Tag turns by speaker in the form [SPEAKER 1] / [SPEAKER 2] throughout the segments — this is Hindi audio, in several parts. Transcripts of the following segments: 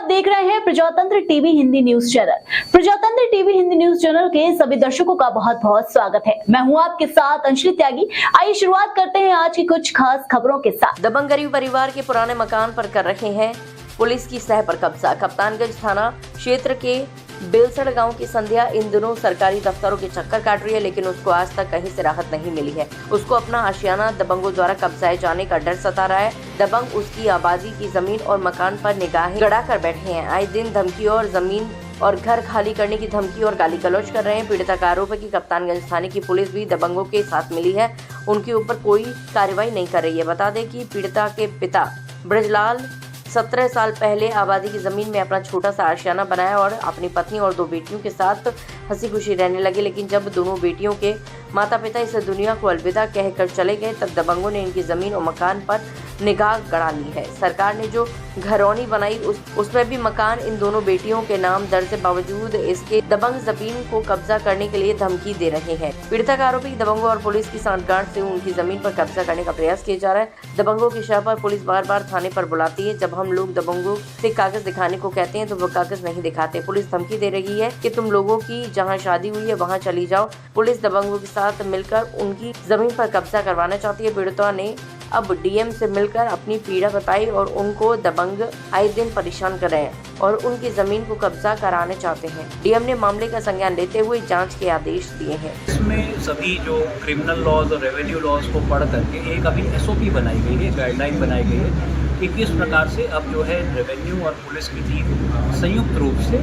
[SPEAKER 1] आप देख रहे हैं प्रजातंत्र टीवी हिंदी न्यूज चैनल। प्रजातंत्र टीवी हिंदी न्यूज चैनल के सभी दर्शकों का बहुत बहुत स्वागत है। मैं हूं आपके साथ अंशली त्यागी। आइए शुरुआत करते हैं आज की कुछ खास खबरों के साथ।
[SPEAKER 2] दबंग गरीब परिवार के पुराने मकान पर कर रहे हैं पुलिस की सह पर कब्जा। कप्तानगंज थाना क्षेत्र के बेलसड़ गांव की संध्या इन दिनों सरकारी दफ्तरों के चक्कर काट रही है, लेकिन उसको आज तक कहीं से राहत नहीं मिली है। उसको अपना आशियाना दबंगों द्वारा कब्जाए जाने का डर सता रहा है। दबंग उसकी आबादी की जमीन और मकान पर निगाहें गड़ा कर बैठे हैं। आए दिन धमकी और जमीन और घर खाली करने की धमकी और गाली गलौज कर रहे हैं। पीड़िता का आरोप है कि कप्तानगंज थाने की पुलिस भी दबंगों के साथ मिली है, उनके ऊपर कोई कार्रवाई नहीं कर रही है। बता दें कि पीड़िता के पिता ब्रजलाल 17 साल पहले आबादी की जमीन में अपना छोटा सा आशियाना बनाया और अपनी पत्नी और 2 बेटियों के साथ हंसी खुशी रहने लगे, लेकिन जब दोनों बेटियों के माता पिता इस दुनिया को अलविदा कहकर चले गए, तब दबंगों ने इनकी जमीन और मकान पर निगाह गड़ा ली है। सरकार ने जो घरौनी बनाई उसमें भी मकान इन दोनों बेटियों के नाम दर्ज के बावजूद इसके दबंग जमीन को कब्जा करने के लिए धमकी दे रहे हैं। पीड़िता का आरोप है कि दबंगों और पुलिस की सांठगांठ से उनकी जमीन पर कब्जा करने का प्रयास किया जा रहा है। दबंगों की शव पर पुलिस बार बार थाने पर बुलाती है। जब हम लोग दबंगों से कागज दिखाने को कहते हैं तो वो कागज नहीं दिखाते। पुलिस धमकी दे रही है कि तुम लोगों की जहाँ शादी हुई है वहाँ चली जाओ। पुलिस दबंगों के साथ मिलकर उनकी जमीन पर कब्जा करवाना चाहती है। पीड़िता ने अब डीएम से मिलकर अपनी पीड़ा बताई और उनको दबंग आए दिन परेशान कर रहे हैं और उनकी जमीन को कब्जा कराने चाहते हैं। डीएम ने मामले का संज्ञान लेते हुए जांच के आदेश दिए हैं।
[SPEAKER 3] इसमें सभी जो क्रिमिनल लॉज और रेवेन्यू लॉज को पढ़ करके एक अभी एसओपी बनाई गई है, गाइडलाइन बनाई गई है कि किस प्रकार से अब जो है रेवेन्यू और पुलिस की टीम संयुक्त रूप से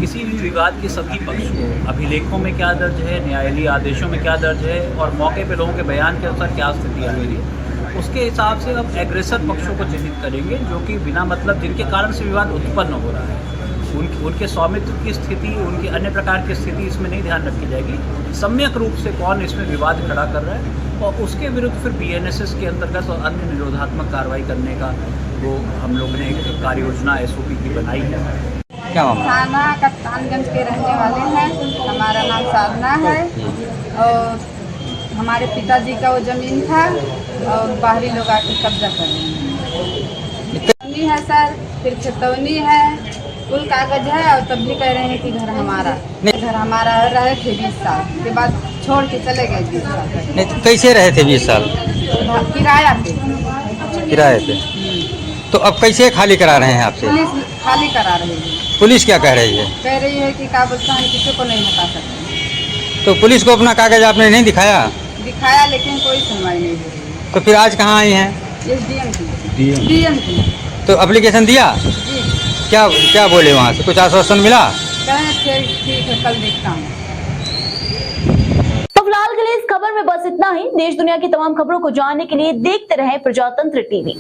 [SPEAKER 3] किसी भी विवाद के सभी पक्ष को, अभिलेखों में क्या दर्ज है, न्यायालयीय आदेशों में क्या दर्ज है और मौके पे लोगों के बयान के अनुसार क्या स्थिति आ रही है, उसके हिसाब से अब एग्रेसर पक्षों को चिन्हित करेंगे जो कि बिना मतलब जिनके कारण से विवाद उत्पन्न हो रहा है। उनके स्वामित्व की स्थिति, उनकी अन्य प्रकार की स्थिति इसमें नहीं ध्यान रखी जाएगी। सम्यक रूप से कौन इसमें विवाद खड़ा कर रहा है और उसके विरुद्ध फिर बीएनएसएस के अंतर्गत और अन्य निरोधात्मक कार्रवाई करने का वो हम लोग ने एक कार्य योजना एसओपी की बनाई है।
[SPEAKER 4] क्या मामला?
[SPEAKER 5] थाना कप्तानगंज के रहने वाले हैं। हमारा नाम साधना है और हमारे पिताजी का वो ज़मीन था और बाहरी लोग आके कब्जा कर रहे हैं। है सर, फिर खेतौनी है, कुल कागज है और तब भी कह रहे हैं कि घर हमारा रहे थे 20 साल के बाद छोड़ के चले गए 20 साल।
[SPEAKER 4] नहीं तो कैसे रहे थे 20 साल?
[SPEAKER 5] किराया पे।
[SPEAKER 4] किराए पे। तो अब कैसे खाली करा रहे हैं आपसे?
[SPEAKER 5] पुलिस खाली करा रही है।
[SPEAKER 4] पुलिस क्या कह रही है?
[SPEAKER 5] कह रही है कि कागज हम किसी को नहीं हटा सकते।
[SPEAKER 4] तो पुलिस को अपना कागज आपने नहीं दिखाया?
[SPEAKER 5] दिखाया लेकिन कोई सुनवाई नहीं हो रही।
[SPEAKER 4] तो फिर आज कहाँ आई हैं?
[SPEAKER 5] डीएम की।
[SPEAKER 4] तो एप्लीकेशन दिया?
[SPEAKER 5] जी।
[SPEAKER 4] क्या बोले वहाँ से? कुछ आश्वासन मिला?
[SPEAKER 5] कहे ठीक है कल देखता हूँ।
[SPEAKER 1] तो फिलहाल के लिए इस खबर में बस इतना ही। देश दुनिया की तमाम खबरों को जानने के लिए देखते रहें प्रजातंत्र टीवी।